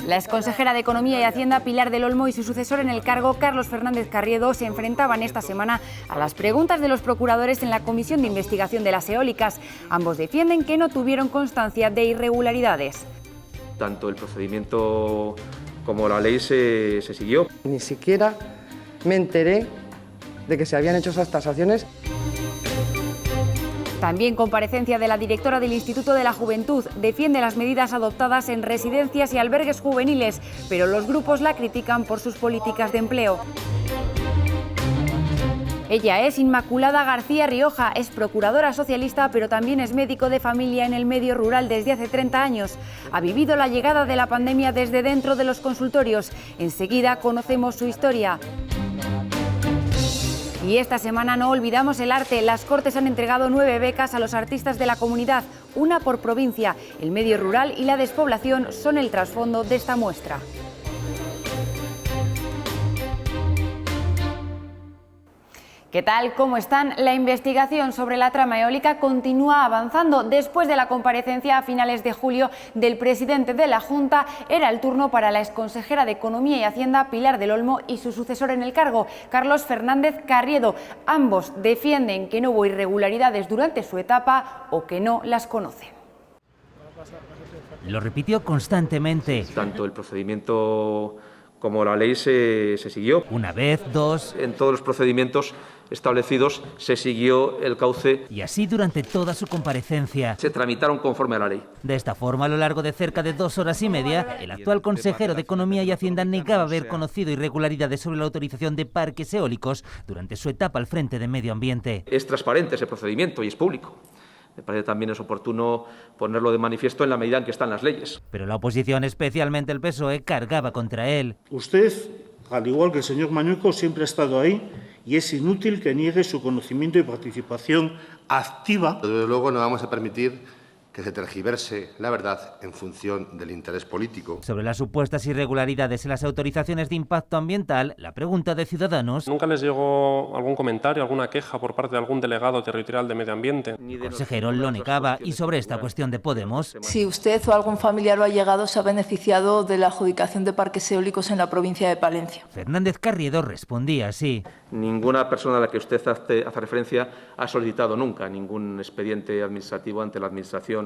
La exconsejera de Economía y Hacienda, Pilar del Olmo, y su sucesor en el cargo, Carlos Fernández Carriedo, se enfrentaban esta semana a las preguntas de los procuradores en la Comisión de Investigación de las Eólicas. Ambos defienden que no tuvieron constancia de irregularidades. Tanto el procedimiento como la ley se siguió. Ni siquiera me enteré de que se habían hecho esas tasaciones. También comparecencia de la directora del Instituto de la Juventud. Defiende las medidas adoptadas en residencias y albergues juveniles, pero los grupos la critican por sus políticas de empleo. Ella es Inmaculada García Rioja, es procuradora socialista, pero también es médico de familia en el medio rural desde hace 30 años. Ha vivido la llegada de la pandemia desde dentro de los consultorios. Enseguida conocemos su historia. Y esta semana no olvidamos el arte. Las Cortes han entregado 9 becas a los artistas de la comunidad, una por provincia. El medio rural y la despoblación son el trasfondo de esta muestra. ¿Qué tal? ¿Cómo están? La investigación sobre la trama eólica continúa avanzando. Después de la comparecencia a finales de julio del presidente de la Junta, era el turno para la exconsejera de Economía y Hacienda, Pilar del Olmo, y su sucesor en el cargo, Carlos Fernández Carriedo. Ambos defienden que no hubo irregularidades durante su etapa o que no las conocen. Lo repitió constantemente. Tanto el procedimiento como la ley se siguió. Una vez, dos. En todos los procedimientos establecidos se siguió el cauce. Y así durante toda su comparecencia. Se tramitaron conforme a la ley. De esta forma, a lo largo de cerca de 2 horas y media, el actual consejero de Economía y Hacienda negaba haber conocido irregularidades sobre la autorización de parques eólicos durante su etapa al frente de Medio Ambiente. Es transparente ese procedimiento y es público. Me parece también es oportuno ponerlo de manifiesto en la medida en que están las leyes. Pero la oposición, especialmente el PSOE, cargaba contra él. Usted, al igual que el señor Mañueco, siempre ha estado ahí y es inútil que niegue su conocimiento y participación activa. Desde luego no vamos a permitir que se tergiverse la verdad en función del interés político. Sobre las supuestas irregularidades en las autorizaciones de impacto ambiental, la pregunta de Ciudadanos... ¿Nunca les llegó algún comentario, alguna queja por parte de algún delegado territorial de Medio Ambiente? El consejero lo negaba. Y sobre esta cuestión de Podemos... Si usted o algún familiar o allegado se ha beneficiado de la adjudicación de parques eólicos en la provincia de Palencia. Fernández Carriedo respondía así. Ninguna persona a la que usted hace referencia ha solicitado nunca ningún expediente administrativo ante la Administración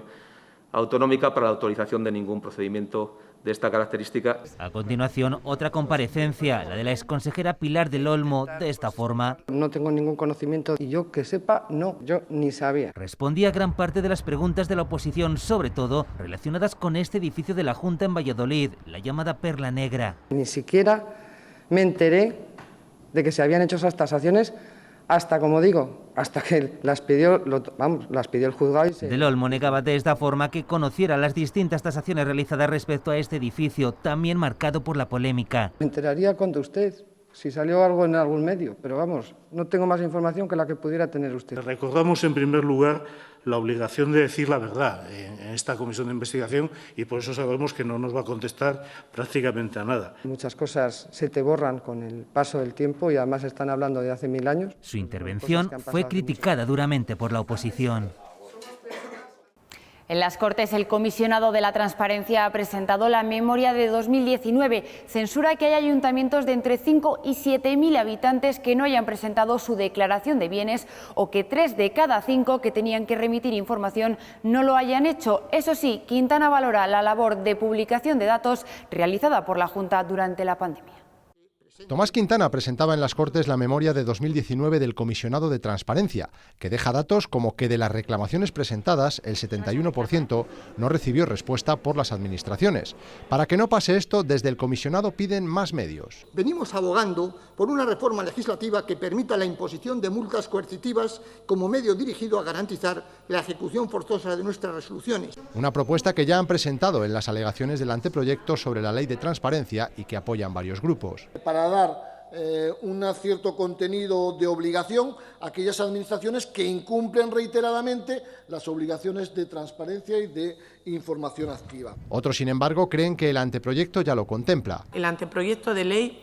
autonómica para la autorización de ningún procedimiento de esta característica. A continuación, otra comparecencia, la de la exconsejera Pilar del Olmo, de esta forma. No tengo ningún conocimiento y yo que sepa, no, yo ni sabía. Respondía a gran parte de las preguntas de la oposición, sobre todo relacionadas con este edificio de la Junta en Valladolid, la llamada Perla Negra. Ni siquiera me enteré de que se habían hecho esas tasaciones hasta, como digo, hasta que las pidió el juzgado. Del Olmo negaba de esta forma que conociera las distintas tasaciones realizadas respecto a este edificio, también marcado por la polémica. Me enteraría cuando usted, si salió algo en algún medio, pero vamos, no tengo más información que la que pudiera tener usted. Recordamos en primer lugar la obligación de decir la verdad en esta comisión de investigación y por eso sabemos que no nos va a contestar prácticamente a nada. Muchas cosas se te borran con el paso del tiempo y además están hablando de hace 1000 años. Su intervención fue criticada duramente por la oposición. En las Cortes, el comisionado de la Transparencia ha presentado la memoria de 2019. Censura que hay ayuntamientos de entre 5 y 7.000 habitantes que no hayan presentado su declaración de bienes o que 3 de cada 5 que tenían que remitir información no lo hayan hecho. Eso sí, Quintana valora la labor de publicación de datos realizada por la Junta durante la pandemia. Tomás Quintana presentaba en las Cortes la memoria de 2019 del comisionado de Transparencia, que deja datos como que de las reclamaciones presentadas, el 71% no recibió respuesta por las administraciones. Para que no pase esto, desde el comisionado piden más medios. Venimos abogando por una reforma legislativa que permita la imposición de multas coercitivas como medio dirigido a garantizar la ejecución forzosa de nuestras resoluciones. Una propuesta que ya han presentado en las alegaciones del anteproyecto sobre la ley de transparencia y que apoyan varios grupos. Para dar un cierto contenido de obligación a aquellas administraciones que incumplen reiteradamente las obligaciones de transparencia y de información activa. Otros, sin embargo, creen que el anteproyecto ya lo contempla. El anteproyecto de ley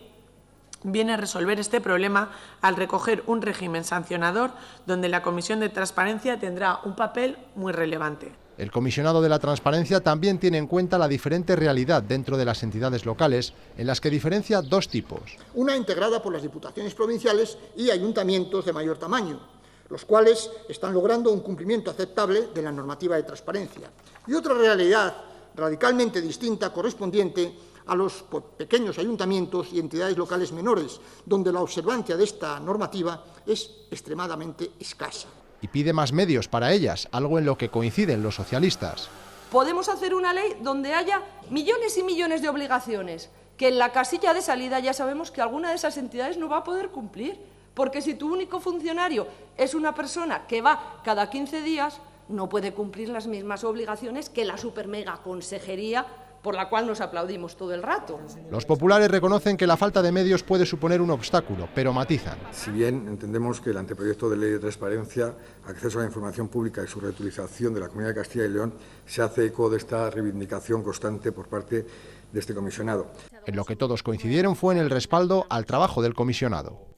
viene a resolver este problema al recoger un régimen sancionador donde la Comisión de Transparencia tendrá un papel muy relevante. El comisionado de la transparencia también tiene en cuenta la diferente realidad dentro de las entidades locales, en las que diferencia dos tipos. Una integrada por las diputaciones provinciales y ayuntamientos de mayor tamaño, los cuales están logrando un cumplimiento aceptable de la normativa de transparencia. Y otra realidad radicalmente distinta correspondiente a los pequeños ayuntamientos y entidades locales menores, donde la observancia de esta normativa es extremadamente escasa. Y pide más medios para ellas, algo en lo que coinciden los socialistas. Podemos hacer una ley donde haya millones y millones de obligaciones, que en la casilla de salida ya sabemos que alguna de esas entidades no va a poder cumplir, porque si tu único funcionario es una persona que va cada 15 días, no puede cumplir las mismas obligaciones que la supermega consejería por la cual nos aplaudimos todo el rato. Los populares reconocen que la falta de medios puede suponer un obstáculo, pero matizan. Si bien entendemos que el anteproyecto de ley de transparencia, acceso a la información pública y su reutilización de la Comunidad de Castilla y León se hace eco de esta reivindicación constante por parte de este comisionado. En lo que todos coincidieron fue en el respaldo al trabajo del comisionado.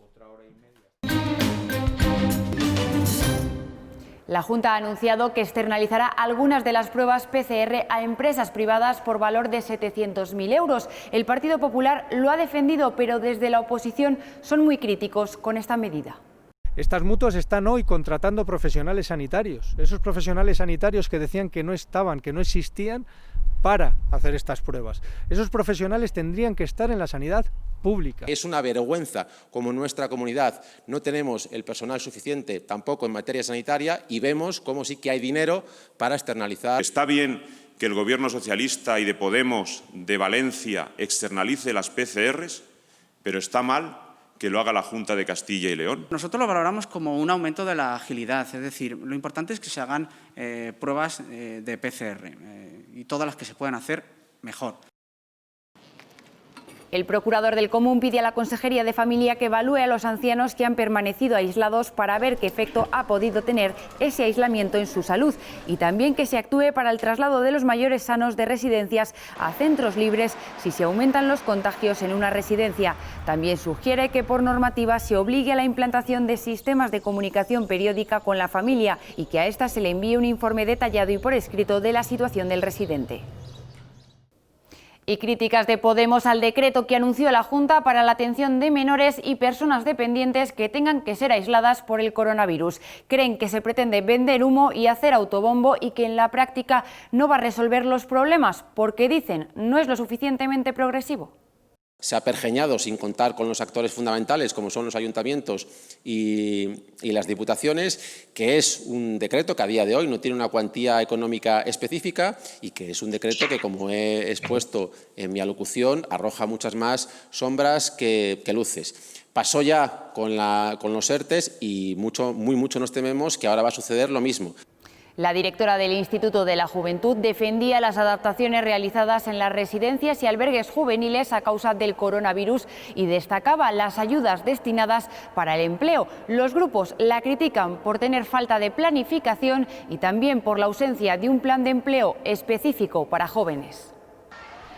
La Junta ha anunciado que externalizará algunas de las pruebas PCR a empresas privadas por valor de 700.000 euros. El Partido Popular lo ha defendido, pero desde la oposición son muy críticos con esta medida. Estas mutuas están hoy contratando profesionales sanitarios, esos profesionales sanitarios que decían que no estaban, que no existían para hacer estas pruebas. Esos profesionales tendrían que estar en la sanidad pública. Es una vergüenza como en nuestra comunidad no tenemos el personal suficiente tampoco en materia sanitaria y vemos cómo sí que hay dinero para externalizar. Está bien que el Gobierno socialista y de Podemos de Valencia externalice las PCRs, pero está mal que lo haga la Junta de Castilla y León. Nosotros lo valoramos como un aumento de la agilidad, es decir, lo importante es que se hagan pruebas de PCR y todas las que se puedan hacer, mejor. El procurador del Común pide a la Consejería de Familia que evalúe a los ancianos que han permanecido aislados para ver qué efecto ha podido tener ese aislamiento en su salud y también que se actúe para el traslado de los mayores sanos de residencias a centros libres si se aumentan los contagios en una residencia. También sugiere que por normativa se obligue a la implantación de sistemas de comunicación periódica con la familia y que a ésta se le envíe un informe detallado y por escrito de la situación del residente. Y críticas de Podemos al decreto que anunció la Junta para la atención de menores y personas dependientes que tengan que ser aisladas por el coronavirus. Creen que se pretende vender humo y hacer autobombo y que en la práctica no va a resolver los problemas porque dicen no es lo suficientemente progresivo. Se ha pergeñado sin contar con los actores fundamentales como son los ayuntamientos y las diputaciones, que es un decreto que a día de hoy no tiene una cuantía económica específica y que es un decreto que, como he expuesto en mi alocución, arroja muchas más sombras que luces. Pasó ya con los ERTEs y muy mucho nos tememos que ahora va a suceder lo mismo. La directora del Instituto de la Juventud defendía las adaptaciones realizadas en las residencias y albergues juveniles a causa del coronavirus y destacaba las ayudas destinadas para el empleo. Los grupos la critican por tener falta de planificación y también por la ausencia de un plan de empleo específico para jóvenes.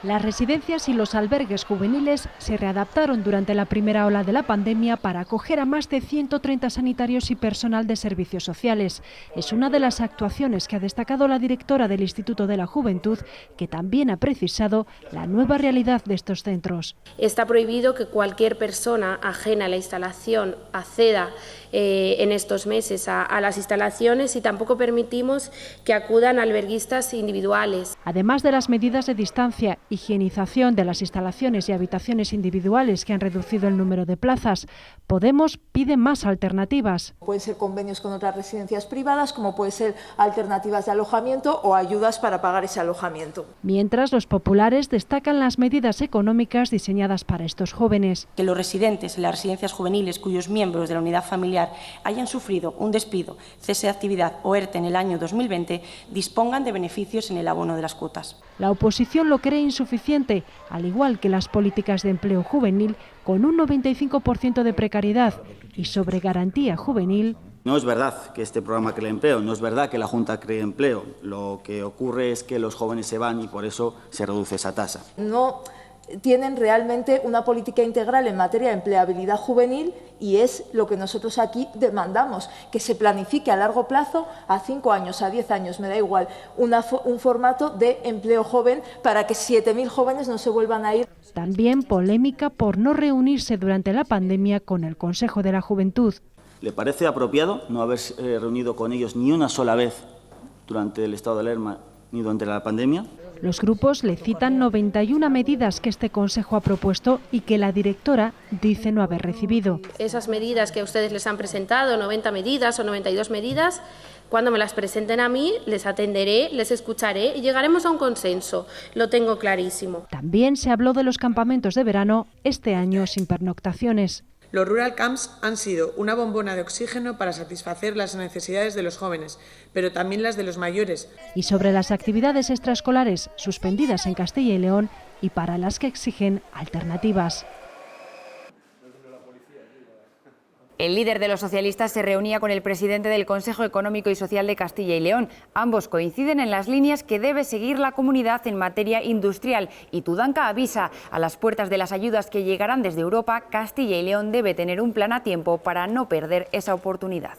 Las residencias y los albergues juveniles se readaptaron durante la primera ola de la pandemia para acoger a más de 130 sanitarios y personal de servicios sociales. Es una de las actuaciones que ha destacado la directora del Instituto de la Juventud, que también ha precisado la nueva realidad de estos centros. Está prohibido que cualquier persona ajena a la instalación acceda en estos meses a las instalaciones y tampoco permitimos que acudan alberguistas individuales. Además de las medidas de distancia, higienización de las instalaciones y habitaciones individuales que han reducido el número de plazas, Podemos pide más alternativas. Pueden ser convenios con otras residencias privadas, como pueden ser alternativas de alojamiento o ayudas para pagar ese alojamiento. Mientras, los populares destacan las medidas económicas diseñadas para estos jóvenes. Que los residentes en las residencias juveniles cuyos miembros de la unidad familiar hayan sufrido un despido, cese de actividad o ERTE en el año 2020 dispongan de beneficios en el abono de las cuotas. La oposición lo cree insuficiente, al igual que las políticas de empleo juvenil, con un 95% de precariedad, y sobre garantía juvenil. No es verdad que este programa cree empleo, no es verdad que la Junta cree empleo. Lo que ocurre es que los jóvenes se van y por eso se reduce esa tasa. No tienen realmente una política integral en materia de empleabilidad juvenil y es lo que nosotros aquí demandamos, que se planifique a largo plazo, a 5 años, a 10 años, me da igual, un formato de empleo joven para que 7.000 jóvenes no se vuelvan a ir. También polémica por no reunirse durante la pandemia con el Consejo de la Juventud. ¿Le parece apropiado no haberse reunido con ellos ni una sola vez durante el estado de alarma ni durante la pandemia? Los grupos le citan 91 medidas que este Consejo ha propuesto y que la directora dice no haber recibido. Esas medidas que a ustedes les han presentado, 90 medidas o 92 medidas, cuando me las presenten a mí, les atenderé, les escucharé y llegaremos a un consenso. Lo tengo clarísimo. También se habló de los campamentos de verano, este año sin pernoctaciones. Los Rural Camps han sido una bombona de oxígeno para satisfacer las necesidades de los jóvenes, pero también las de los mayores. Y sobre las actividades extraescolares suspendidas en Castilla y León y para las que exigen alternativas. El líder de los socialistas se reunía con el presidente del Consejo Económico y Social de Castilla y León. Ambos coinciden en las líneas que debe seguir la comunidad en materia industrial. Y Tudanca avisa, a las puertas de las ayudas que llegarán desde Europa, Castilla y León debe tener un plan a tiempo para no perder esa oportunidad.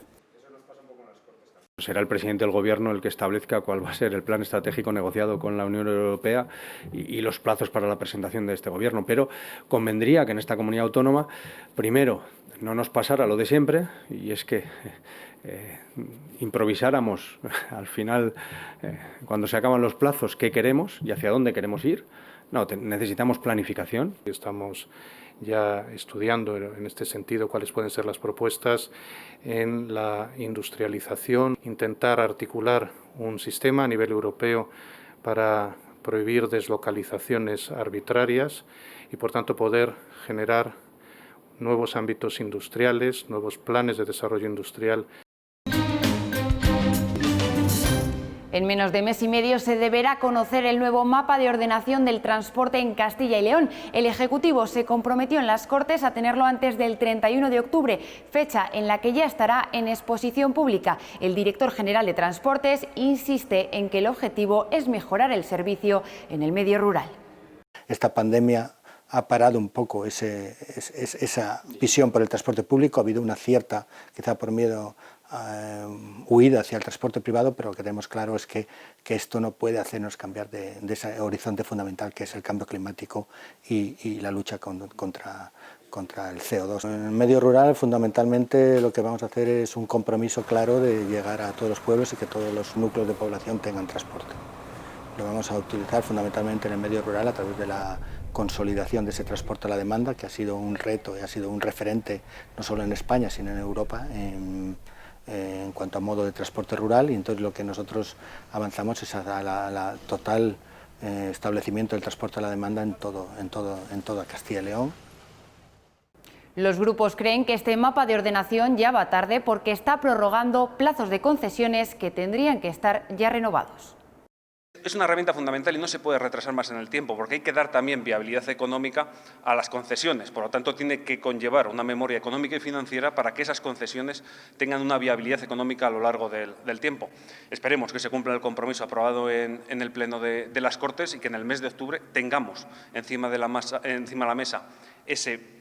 Será el presidente del Gobierno el que establezca cuál va a ser el plan estratégico negociado con la Unión Europea y los plazos para la presentación de este Gobierno. Pero convendría que en esta comunidad autónoma, primero, no nos pasara lo de siempre, y es que improvisáramos al final, cuando se acaban los plazos, qué queremos y hacia dónde queremos ir. No, necesitamos planificación. Estamos ya estudiando en este sentido cuáles pueden ser las propuestas en la industrialización, intentar articular un sistema a nivel europeo para prohibir deslocalizaciones arbitrarias y, por tanto, poder generar nuevos ámbitos industriales, nuevos planes de desarrollo industrial. En menos de mes y medio se deberá conocer el nuevo mapa de ordenación del transporte en Castilla y León. El Ejecutivo se comprometió en las Cortes a tenerlo antes del 31 de octubre, fecha en la que ya estará en exposición pública. El director general de Transportes insiste en que el objetivo es mejorar el servicio en el medio rural. Esta pandemia ha parado un poco esa visión por el transporte público. Ha habido una cierta, quizá por miedo, huida hacia el transporte privado, pero lo que tenemos claro es que esto no puede hacernos cambiar de ese horizonte fundamental que es el cambio climático y la lucha contra el CO2. En el medio rural, fundamentalmente, lo que vamos a hacer es un compromiso claro de llegar a todos los pueblos y que todos los núcleos de población tengan transporte. Lo vamos a utilizar fundamentalmente en el medio rural a través de la consolidación de ese transporte a la demanda, que ha sido un reto y ha sido un referente no solo en España, sino en Europa en cuanto a modo de transporte rural, y entonces lo que nosotros avanzamos es a la total establecimiento del transporte a la demanda en toda Castilla y León. Los grupos creen que este mapa de ordenación ya va tarde porque está prorrogando plazos de concesiones que tendrían que estar ya renovados. Es una herramienta fundamental y no se puede retrasar más en el tiempo, porque hay que dar también viabilidad económica a las concesiones. Por lo tanto, tiene que conllevar una memoria económica y financiera para que esas concesiones tengan una viabilidad económica a lo largo del tiempo. Esperemos que se cumpla el compromiso aprobado en el Pleno de las Cortes y que en el mes de octubre tengamos encima de la mesa ese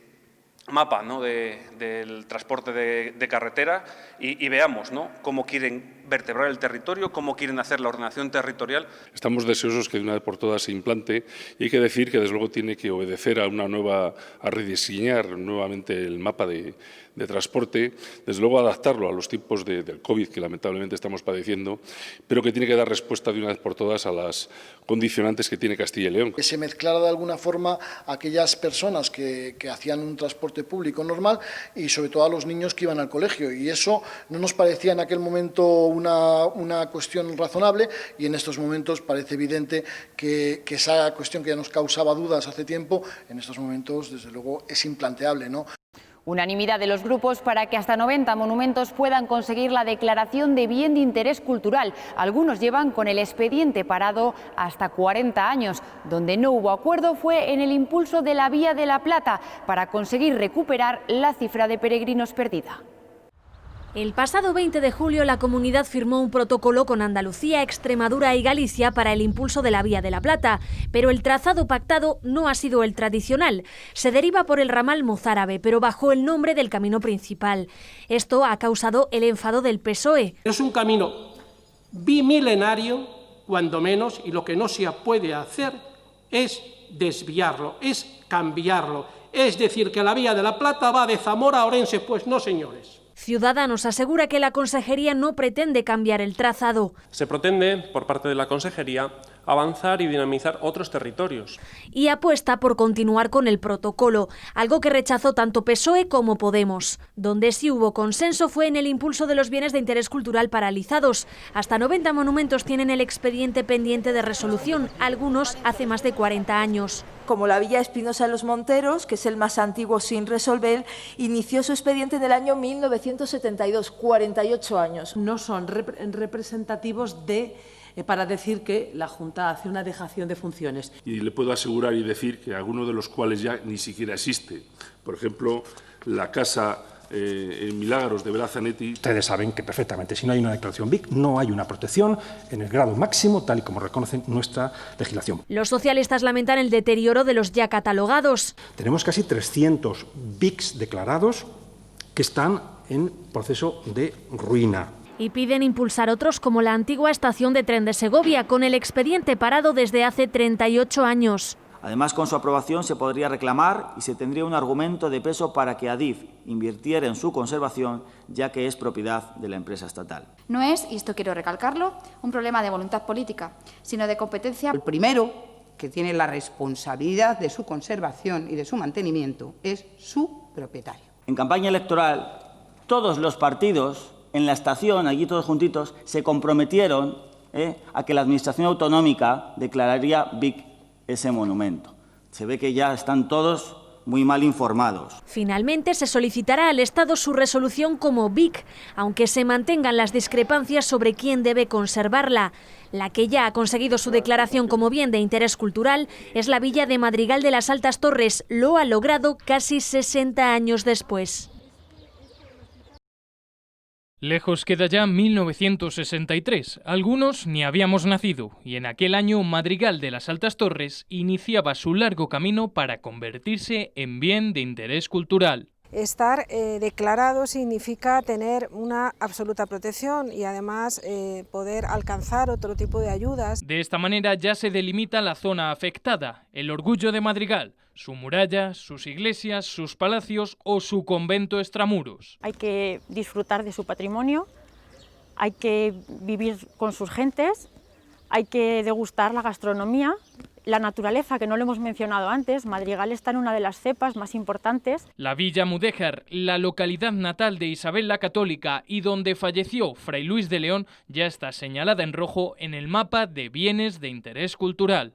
mapa, ¿no?, del transporte de carretera y veamos, ¿no?, cómo quieren vertebrar el territorio, cómo quieren hacer la ordenación territorial. Estamos deseosos que de una vez por todas se implante y hay que decir que desde luego tiene que obedecer a rediseñar nuevamente el mapa de transporte, desde luego adaptarlo a los tiempos del COVID que lamentablemente estamos padeciendo, pero que tiene que dar respuesta de una vez por todas a las condicionantes que tiene Castilla y León. Que se mezclara de alguna forma a aquellas personas que hacían un transporte público normal y sobre todo a los niños que iban al colegio, y eso no nos parecía en aquel momento una cuestión razonable, y en estos momentos parece evidente que esa cuestión que ya nos causaba dudas hace tiempo, en estos momentos desde luego es implanteable, ¿no? Unanimidad de los grupos para que hasta 90 monumentos puedan conseguir la declaración de bien de interés cultural. Algunos llevan con el expediente parado hasta 40 años. Donde no hubo acuerdo fue en el impulso de la Vía de la Plata para conseguir recuperar la cifra de peregrinos perdida. El pasado 20 de julio la comunidad firmó un protocolo con Andalucía, Extremadura y Galicia para el impulso de la Vía de la Plata, pero el trazado pactado no ha sido el tradicional. Se deriva por el ramal mozárabe, pero bajo el nombre del camino principal. Esto ha causado el enfado del PSOE. Es un camino bimilenario, cuando menos, y lo que no se puede hacer es desviarlo, es cambiarlo. Es decir, que la Vía de la Plata va de Zamora a Orense, pues no, señores. Ciudadanos asegura que la Consejería no pretende cambiar el trazado. Se pretende, por parte de la Consejería, avanzar y dinamizar otros territorios. Y apuesta por continuar con el protocolo, algo que rechazó tanto PSOE como Podemos. Donde sí hubo consenso fue en el impulso de los bienes de interés cultural paralizados. Hasta 90 monumentos tienen el expediente pendiente de resolución, algunos hace más de 40 años. Como la Villa Espinosa de los Monteros, que es el más antiguo sin resolver, inició su expediente en el año 1972, 48 años. No son representativos para decir que la Junta hace una dejación de funciones. Y le puedo asegurar y decir que algunos de los cuales ya ni siquiera existe. Por ejemplo, la casa en Milagros de Berazanetti. Ustedes saben que perfectamente, si no hay una declaración BIC, no hay una protección en el grado máximo, tal y como reconoce nuestra legislación. Los socialistas lamentan el deterioro de los ya catalogados. Tenemos casi 300 BICs declarados que están en proceso de ruina. Y piden impulsar otros como la antigua estación de tren de Segovia, con el expediente parado desde hace 38 años. Además, con su aprobación se podría reclamar y se tendría un argumento de peso para que Adif invirtiera en su conservación, ya que es propiedad de la empresa estatal. No es, y esto quiero recalcarlo, un problema de voluntad política, sino de competencia. El primero que tiene la responsabilidad de su conservación y de su mantenimiento es su propietario. En campaña electoral, todos los partidos en la estación, allí todos juntitos, se comprometieron a que la Administración autonómica declararía BIC ese monumento. Se ve que ya están todos muy mal informados. Finalmente se solicitará al Estado su resolución como BIC, aunque se mantengan las discrepancias sobre quién debe conservarla. La que ya ha conseguido su declaración como bien de interés cultural es la Villa de Madrigal de las Altas Torres. Lo ha logrado casi 60 años después. Lejos queda ya 1963, algunos ni habíamos nacido, y en aquel año Madrigal de las Altas Torres iniciaba su largo camino para convertirse en bien de interés cultural. Estar declarado significa tener una absoluta protección y además poder alcanzar otro tipo de ayudas. De esta manera ya se delimita la zona afectada, el orgullo de Madrigal, su muralla, sus iglesias, sus palacios o su convento extramuros. Hay que disfrutar de su patrimonio, hay que vivir con sus gentes, hay que degustar la gastronomía, la naturaleza, que no lo hemos mencionado antes. Madrigal está en una de las cepas más importantes. La Villa Mudéjar, la localidad natal de Isabel la Católica y donde falleció Fray Luis de León, ya está señalada en rojo en el mapa de bienes de interés cultural.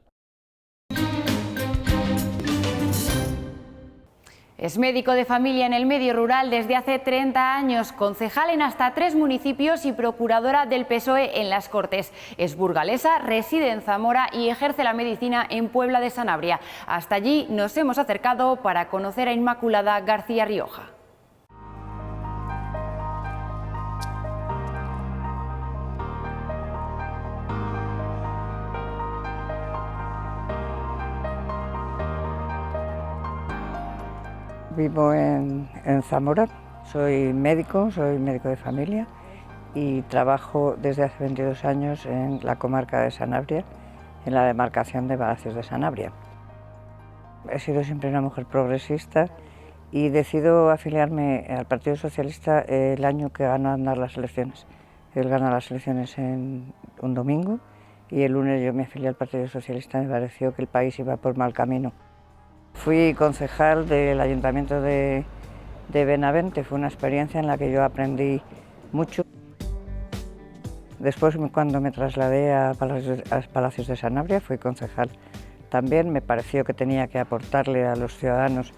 Es médico de familia en el medio rural desde hace 30 años, concejal en hasta 3 municipios y procuradora del PSOE en las Cortes. Es burgalesa, reside en Zamora y ejerce la medicina en Puebla de Sanabria. Hasta allí nos hemos acercado para conocer a Inmaculada García Rioja. Vivo en Zamora, soy médico de familia y trabajo desde hace 22 años en la comarca de Sanabria, en la demarcación de Palacios de Sanabria. He sido siempre una mujer progresista y decido afiliarme al Partido Socialista el año que ganó Aznar las elecciones. Él gana las elecciones en un domingo y el lunes yo me afilié al Partido Socialista. Me pareció que el país iba por mal camino. Fui concejal del Ayuntamiento de Benavente, fue una experiencia en la que yo aprendí mucho. Después, cuando me trasladé a Palacios de Sanabria, fui concejal. También me pareció que tenía que aportarle a los ciudadanos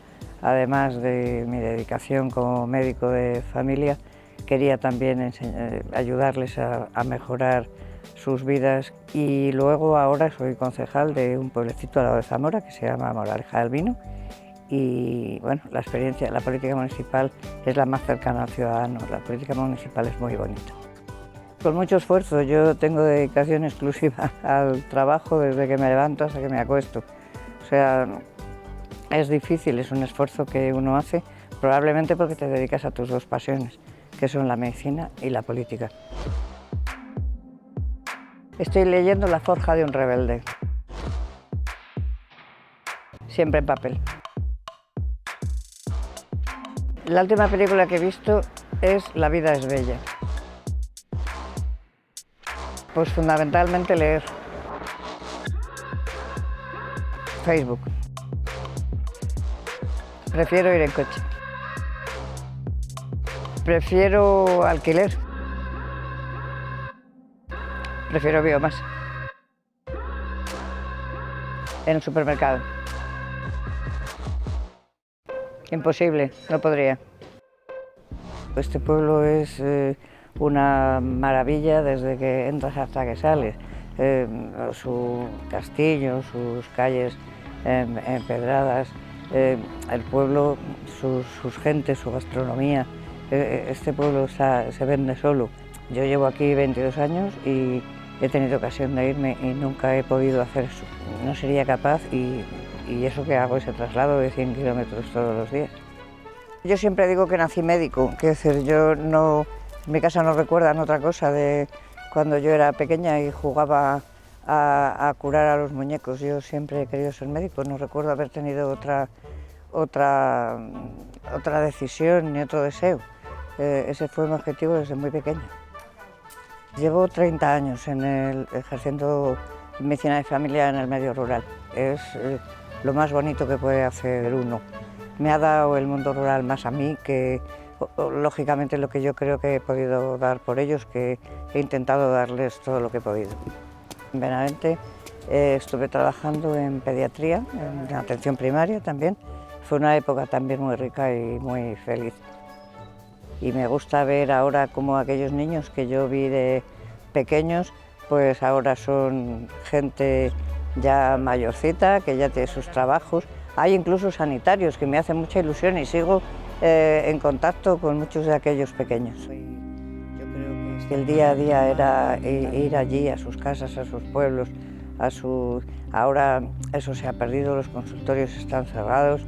además de mi dedicación como médico de familia, quería también ayudarles a mejorar sus vidas, y luego ahora soy concejal de un pueblecito al lado de Zamora que se llama Moraleja del Vino, y bueno, la experiencia, la política municipal es la más cercana al ciudadano, la política municipal es muy bonita. Con mucho esfuerzo, yo tengo dedicación exclusiva al trabajo desde que me levanto hasta que me acuesto, o sea, es difícil, es un esfuerzo que uno hace, probablemente porque te dedicas a tus dos pasiones, que son la medicina y la política. Estoy leyendo La forja de un rebelde, siempre en papel. La última película que he visto es La vida es bella. Pues fundamentalmente leer. Facebook. Prefiero ir en coche. Prefiero alquiler. Prefiero biomasa. En el supermercado. Imposible, no podría. Este pueblo es una maravilla desde que entras hasta que sales. Su castillo, sus calles empedradas, el pueblo, sus gentes, su gastronomía. Este pueblo se vende solo. Yo llevo aquí 22 años y he tenido ocasión de irme y nunca he podido hacer eso. No sería capaz y eso que hago ese traslado de 100 kilómetros todos los días. Yo siempre digo que nací médico, que decir, yo no, en mi casa no recuerdan otra cosa de cuando yo era pequeña y jugaba a curar a los muñecos. Yo siempre he querido ser médico, no recuerdo haber tenido otra decisión ni otro deseo. Ese fue mi objetivo desde muy pequeña. Llevo 30 años ejerciendo medicina de familia en el medio rural. Es lo más bonito que puede hacer uno. Me ha dado el mundo rural más a mí que, lógicamente, lo que yo creo que he podido dar por ellos, que he intentado darles todo lo que he podido. En Benavente estuve trabajando en pediatría, en atención primaria también. Fue una época también muy rica y muy feliz. Y me gusta ver ahora cómo aquellos niños que yo vi de pequeños, pues ahora son gente ya mayorcita, que ya tiene sus trabajos. Hay incluso sanitarios, que me hacen mucha ilusión y sigo en contacto con muchos de aquellos pequeños. Yo creo que el día a día era ir allí, a sus casas, a sus pueblos, ahora eso se ha perdido, los consultorios están cerrados.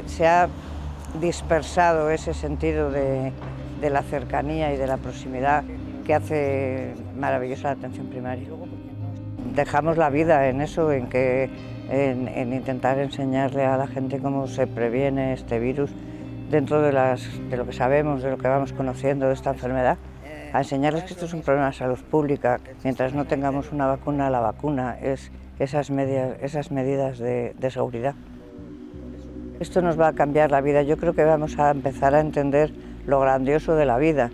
Se ha dispersado ese sentido de la cercanía y de la proximidad que hace maravillosa la atención primaria. Dejamos la vida en eso, en intentar enseñarle a la gente cómo se previene este virus dentro de lo que sabemos, de lo que vamos conociendo de esta enfermedad, a enseñarles que esto es un problema de salud pública. Mientras no tengamos una vacuna, la vacuna es esas medidas de seguridad. Esto nos va a cambiar la vida. Yo creo que vamos a empezar a entender lo grandioso de la vida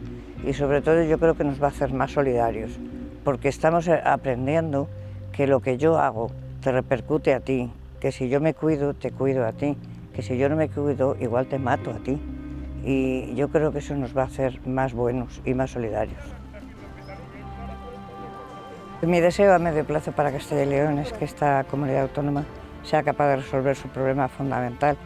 y sobre todo yo creo que nos va a hacer más solidarios, porque estamos aprendiendo que lo que yo hago te repercute a ti, que si yo me cuido, te cuido a ti, que si yo no me cuido, igual te mato a ti. Y yo creo que eso nos va a hacer más buenos y más solidarios. Mi deseo a medio plazo para Castilla y León es que esta comunidad autónoma sea capaz de resolver su problema fundamental,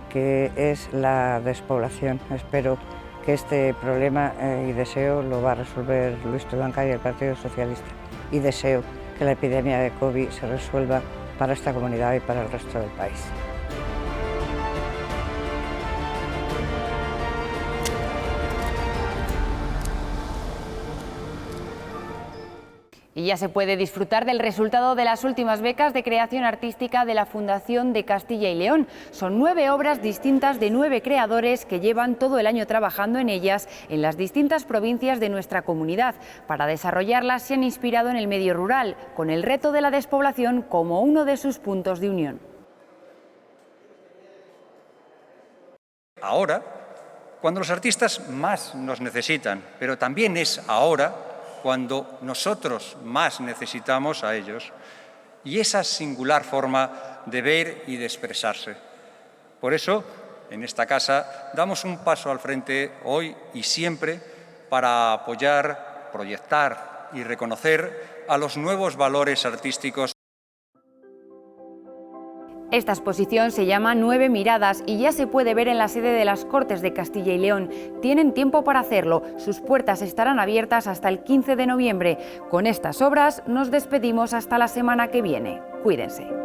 que es la despoblación. Espero que este problema y deseo lo va a resolver Luis Tudanca y el Partido Socialista. Y deseo que la epidemia de COVID se resuelva para esta comunidad y para el resto del país. Y ya se puede disfrutar del resultado de las últimas becas de creación artística de la Fundación de Castilla y León. Son 9 obras distintas de 9 creadores que llevan todo el año trabajando en ellas en las distintas provincias de nuestra comunidad. Para desarrollarlas se han inspirado en el medio rural, con el reto de la despoblación como uno de sus puntos de unión. Ahora, cuando los artistas más nos necesitan, pero también es ahora cuando nosotros más necesitamos a ellos, y esa singular forma de ver y de expresarse. Por eso, en esta casa, damos un paso al frente hoy y siempre para apoyar, proyectar y reconocer a los nuevos valores artísticos. Esta exposición se llama 9 miradas y ya se puede ver en la sede de las Cortes de Castilla y León. Tienen tiempo para hacerlo. Sus puertas estarán abiertas hasta el 15 de noviembre. Con estas obras nos despedimos hasta la semana que viene. Cuídense.